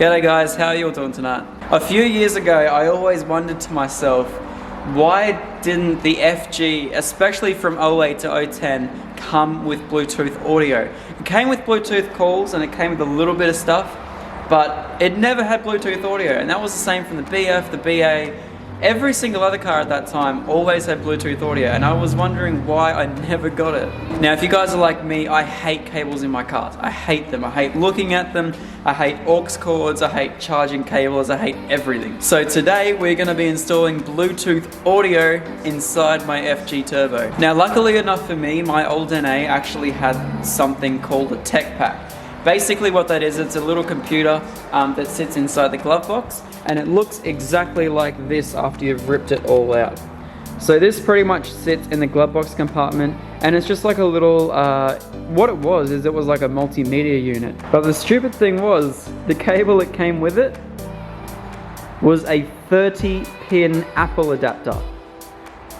G'day guys, how are you all doing tonight? A few years ago, I always wondered to myself, why didn't the FG, especially from 08 to 010, come with Bluetooth audio? It came with Bluetooth calls and it came with a little bit of stuff, but it never had Bluetooth audio, and that was the same from the BF, the BA. Every single other car at that time always had Bluetooth audio, and I was wondering why I never got it. Now, if you guys are like me, I hate cables in my cars. I hate them. I hate looking at them. I hate aux cords. I hate charging cables. I hate everything. So today we're going to be installing Bluetooth audio inside my FG Turbo. Now, luckily enough for me, my old NA actually had something called a tech pack. Basically what that is, it's a little computer that sits inside the glove box, and it looks exactly like this after you've ripped it all out. So this pretty much sits in the glove box compartment, and it's just like a little, what it was like a multimedia unit. But the stupid thing was, the cable that came with it was a 30-pin Apple adapter.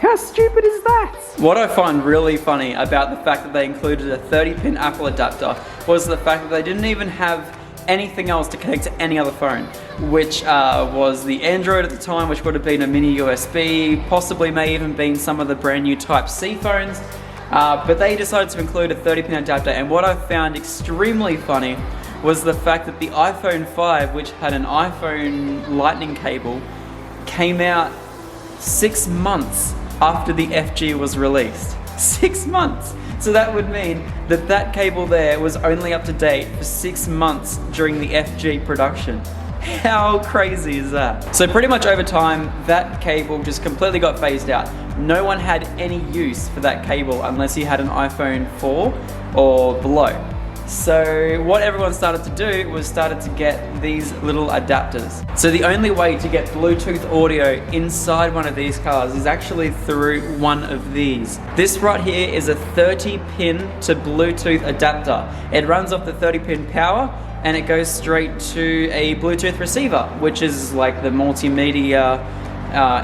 How stupid is that? What I find really funny about the fact that they included a 30-pin Apple adapter was the fact that they didn't even have anything else to connect to any other phone, which was the Android at the time, which would have been a mini USB, possibly may even been some of the brand new Type-C phones, but they decided to include a 30-pin adapter. And what I found extremely funny was the fact that the iPhone 5, which had an iPhone Lightning cable, came out 6 months after the FG was released. 6 months! So that would mean that that cable there was only up to date for 6 months during the FG production. How crazy is that? So pretty much over time, that cable just completely got phased out. No one had any use for that cable unless you had an iPhone 4 or below. So what everyone started to do was started to get these little adapters. So the only way to get Bluetooth audio inside one of these cars is actually through one of these. This right here is a 30-pin to Bluetooth adapter. It runs off the 30-pin power and it goes straight to a Bluetooth receiver, which is like the multimedia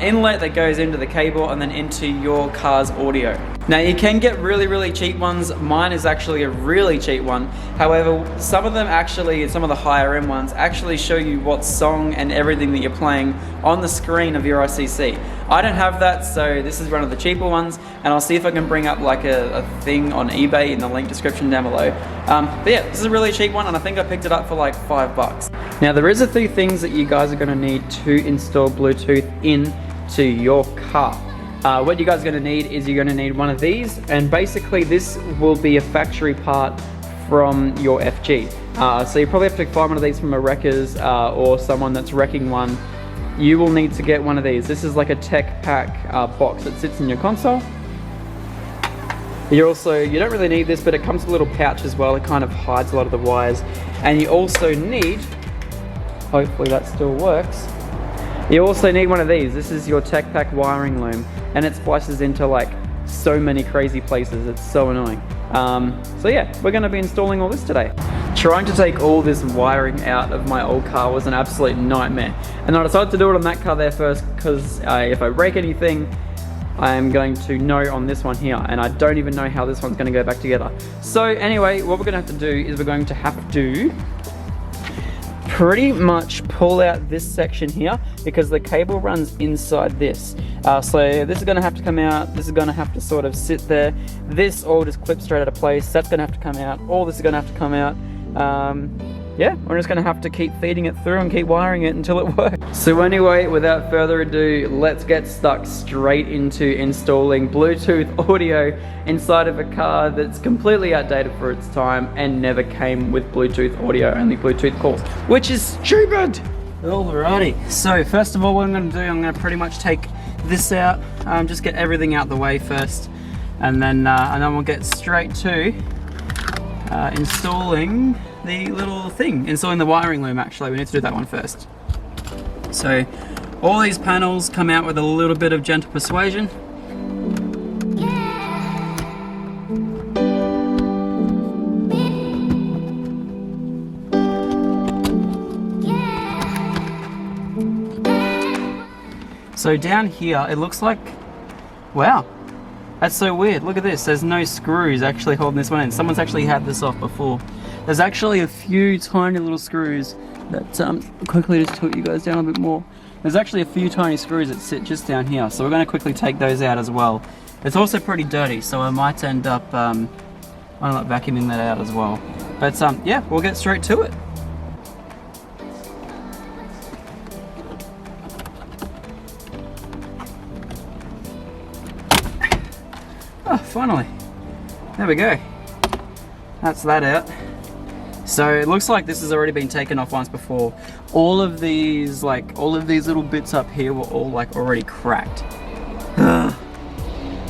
inlet that goes into the cable and then into your car's audio. Now you can get really cheap ones. Mine is actually a really cheap one. However, some of them actually, some of the higher end ones actually show you what song and everything that you're playing on the screen of your ICC. I don't have that, so this is one of the cheaper ones, and I'll see if I can bring up like a thing on eBay in the link description down below. But yeah, this is a really cheap one, and I think I picked it up for like $5. Now there is a few things that you guys are going to need to install Bluetooth into your car. What you guys are going to need is you're going to need one of these, and basically this will be a factory part from your FG. So you probably have to find one of these from a wrecker's or someone that's wrecking one. You will need to get one of these. This is like a tech pack box that sits in your console. You don't really need this, but it comes with a little pouch as well. It kind of hides a lot of the wires. And you also need, hopefully that still works, you also need one of these. This is your tech pack wiring loom, and it splices into like so many crazy places. It's so annoying. So yeah, we're going to be installing all this today. Trying to take all this wiring out of my old car was an absolute nightmare, and I decided to do it on that car there first because if I break anything, I am going to know on this one here, and I don't even know how this one's going to go back together. So anyway, what we're going to have to do is we're going to have to pretty much pull out this section here because the cable runs inside this. So this is going to have to come out, this is going to have to sort of sit there, this all just clips straight out of place, that's going to have to come out, all this is going to have to come out. Yeah, we're just going to have to keep feeding it through and keep wiring it until it works. So anyway, without further ado, let's get stuck straight into installing Bluetooth audio inside of a car that's completely outdated for its time and never came with Bluetooth audio, only Bluetooth calls, which is stupid! Alrighty, so first of all what I'm going to do, I'm going to pretty much take this out, just get everything out the way first, and then we'll get straight to installing the little thing, installing the wiring loom. Actually, we need to do that one first. So all these panels come out with a little bit of gentle persuasion. So down here, it looks like, wow, that's so weird. Look at this, there's no screws actually holding this one in. Someone's actually had this off before. There's actually a few tiny little screws But quickly just tilt you guys down a bit more. There's actually a few tiny screws that sit just down here, so we're going to quickly take those out as well. It's also pretty dirty, so I might end up vacuuming that out as well. But yeah, we'll get straight to it. Oh, finally. There we go. That's that out. So it looks like this has already been taken off once before. All of these little bits up here were all like already cracked.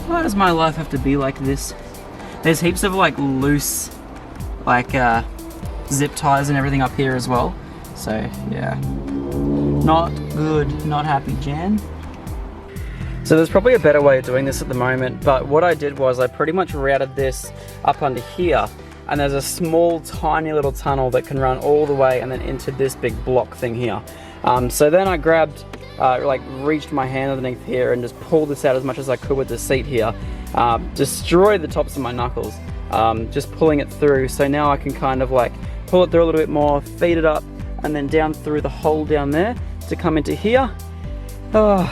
Why does my life have to be like this? There's heaps of like loose, like zip ties and everything up here as well. So yeah, not good, not happy, Jan. So there's probably a better way of doing this at the moment, but what I did was I pretty much routed this up under here, and there's a small tiny little tunnel that can run all the way and then into this big block thing here. So then I grabbed, reached my hand underneath here and just pulled this out as much as I could with the seat here. Destroyed the tops of my knuckles, just pulling it through. So now I can kind of like pull it through a little bit more, feed it up, and then down through the hole down there to come into here. But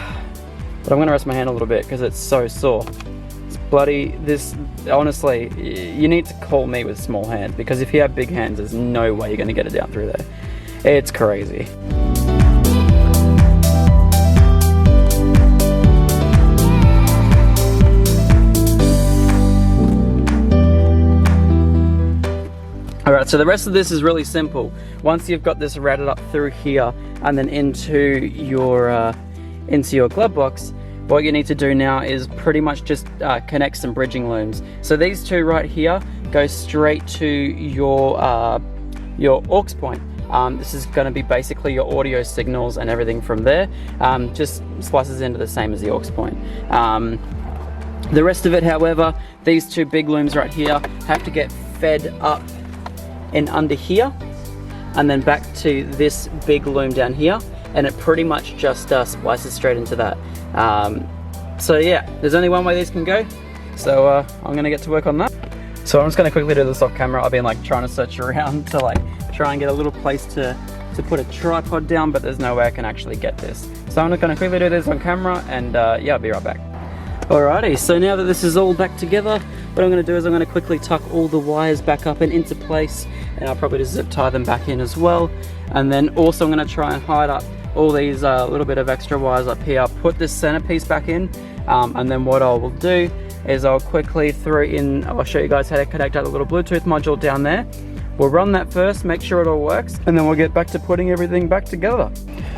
I'm gonna rest my hand a little bit because it's so sore. It's bloody, this, honestly, you need to call me with small hands, because if you have big hands, there's no way you're gonna get it down through there. It's crazy. Alright, so the rest of this is really simple. Once you've got this routed up through here and then into your glove box, what you need to do now is pretty much just connect some bridging looms. So these two right here go straight to your aux point. This is going to be basically your audio signals and everything from there. Just splices into the same as the aux point. The rest of it, however, these two big looms right here have to get fed up in under here and then back to this big loom down here, and it pretty much just splices straight into that. So yeah, there's only one way these can go, so I'm gonna get to work on that. So I'm just gonna quickly do this off camera. I've been like trying to search around to like try and get a little place to put a tripod down, but there's no way I can actually get this. So I'm just gonna quickly do this on camera, and yeah, I'll be right back. Alrighty, so now that this is all back together, what I'm going to do is I'm going to quickly tuck all the wires back up and into place, and I'll probably just zip tie them back in as well. And then also I'm going to try and hide up all these little bit of extra wires up here. I'll put this centerpiece back in, and then what I will do is I'll quickly I'll show you guys how to connect out the little Bluetooth module down there. We'll run that first, make sure it all works, and then we'll get back to putting everything back together.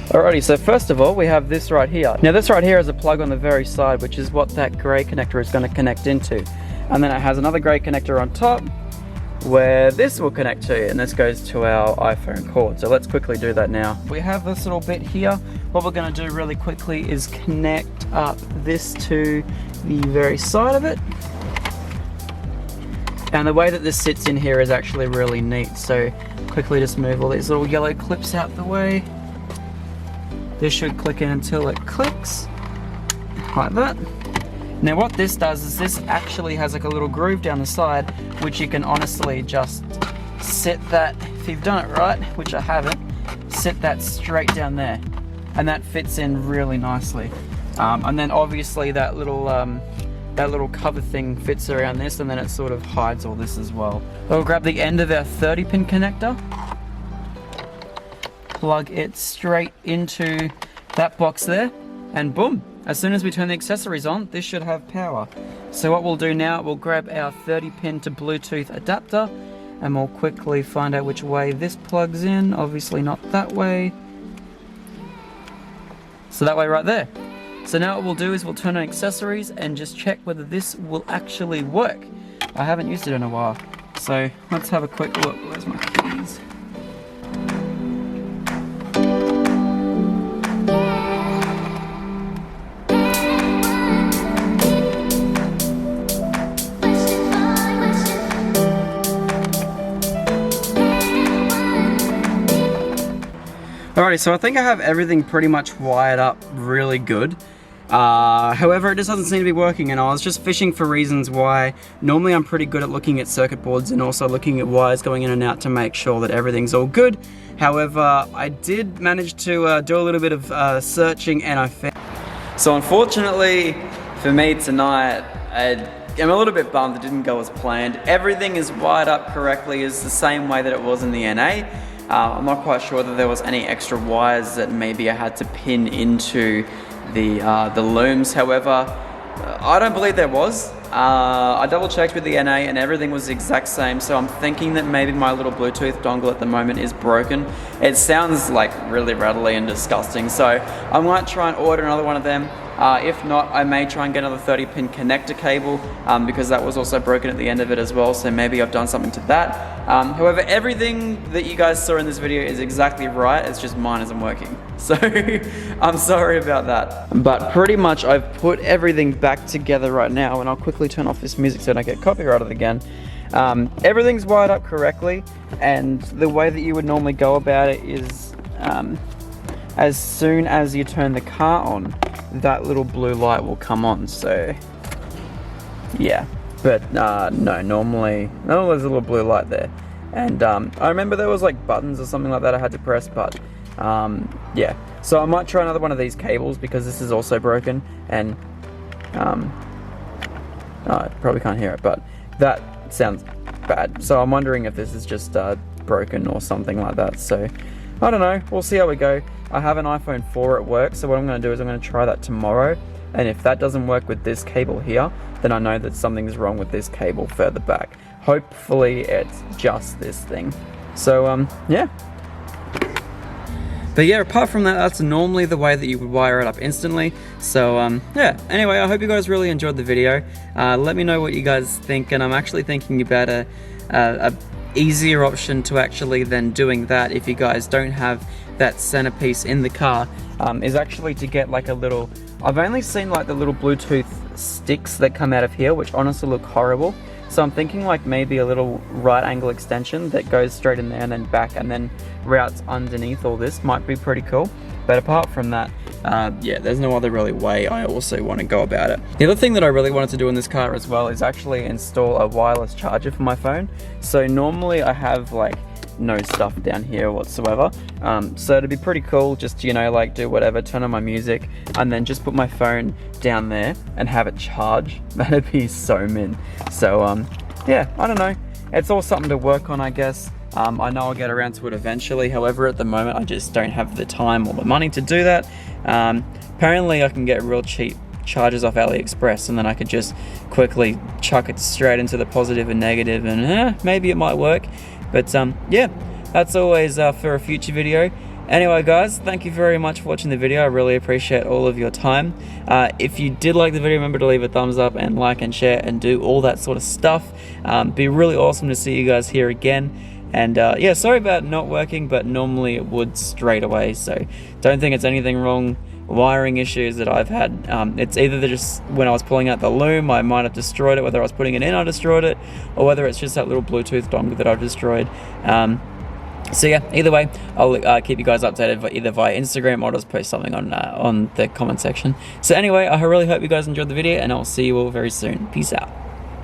Alrighty, so first of all, we have this right here. Now this right here is a plug on the very side, which is what that grey connector is going to connect into. And then it has another grey connector on top, where this will connect to, and this goes to our iPhone cord. So let's quickly do that now. We have this little bit here. What we're going to do really quickly is connect up this to the very side of it. And the way that this sits in here is actually really neat. So quickly just move all these little yellow clips out the way. This should click in until it clicks, like that. Now what this does is this actually has like a little groove down the side, which you can honestly just sit that, if you've done it right, which I haven't, sit that straight down there. And that fits in really nicely. And then obviously that little cover thing fits around this, and then it sort of hides all this as well. We'll grab the end of our 30-pin connector, plug it straight into that box there, and boom, as soon as we turn the accessories on, this should have power. So what we'll do now, we'll grab our 30-pin to Bluetooth adapter, and we'll quickly find out which way this plugs in. Obviously not that way, so that way right there. So now what we'll do is we'll turn on accessories and just check whether this will actually work. I haven't used it in a while, so let's have a quick look. Where's my keys? Alrighty, so I think I have everything pretty much wired up really good. However, it just doesn't seem to be working, and I was just fishing for reasons why. Normally I'm pretty good at looking at circuit boards and also looking at wires going in and out to make sure that everything's all good. However, I did manage to do a little bit of searching, and I found... So unfortunately for me tonight, I'm a little bit bummed it didn't go as planned. Everything is wired up correctly, is the same way that it was in the NA. I'm not quite sure that there was any extra wires that maybe I had to pin into the looms. However, I don't believe there was. I double checked with the NA and everything was the exact same, so I'm thinking that maybe my little Bluetooth dongle at the moment is broken. It sounds like really rattly and disgusting, so I might try and order another one of them. If not, I may try and get another 30-pin connector cable, because that was also broken at the end of it as well, so maybe I've done something to that. However, everything that you guys saw in this video is exactly right, it's just mine isn't working. So, I'm sorry about that. But pretty much I've put everything back together right now, and I'll quickly turn off this music so I don't get copyrighted again. Everything's wired up correctly, and the way that you would normally go about it is, as soon as you turn the car on, that little blue light will come on, so yeah. But no, normally there's a little blue light there, and I remember there was like buttons or something like that I had to press, but yeah, so I might try another one of these cables because this is also broken, and I probably can't hear it, but that sounds bad, so I'm wondering if this is just broken or something like that. So I don't know, we'll see how we go. I have an iPhone 4 at work, so what I'm going to do is I'm going to try that tomorrow, and if that doesn't work with this cable here, then I know that something's wrong with this cable further back. Hopefully it's just this thing. So yeah. But yeah, apart from that, that's normally the way that you would wire it up instantly. So yeah, anyway, I hope you guys really enjoyed the video. Let me know what you guys think, and I'm actually thinking about a easier option to actually then doing that if you guys don't have that centerpiece in the car, is actually to get like a little, I've only seen like the little Bluetooth sticks that come out of here, which honestly look horrible. So I'm thinking like maybe a little right angle extension that goes straight in there and then back and then routes underneath all this might be pretty cool. But apart from that, yeah, there's no other really way I also want to go about it. The other thing that I really wanted to do in this car as well is actually install a wireless charger for my phone. So normally I have like no stuff down here whatsoever, so it'd be pretty cool just to, you know, like do whatever, turn on my music and then just put my phone down there and have it charge. That'd be so min. So yeah, I don't know, it's all something to work on, I guess. I know I'll get around to it eventually, however at the moment I just don't have the time or the money to do that. Apparently I can get real cheap chargers off AliExpress, and then I could just quickly chuck it straight into the positive and negative, and maybe it might work. But yeah, that's always for a future video. Anyway guys, thank you very much for watching the video. I really appreciate all of your time. If you did like the video, remember to leave a thumbs up and like and share and do all that sort of stuff. Be really awesome to see you guys here again. And yeah, sorry about not working, but normally it would straight away, so don't think it's anything wrong. Wiring issues that I've had, it's either just when I was pulling out the loom I might have destroyed it, whether I was putting it in I destroyed it, or whether it's just that little Bluetooth dongle that I've destroyed. So yeah, either way, I'll keep you guys updated either via Instagram or just post something on the comment section. So anyway, I really hope you guys enjoyed the video, and I'll see you all very soon. Peace out.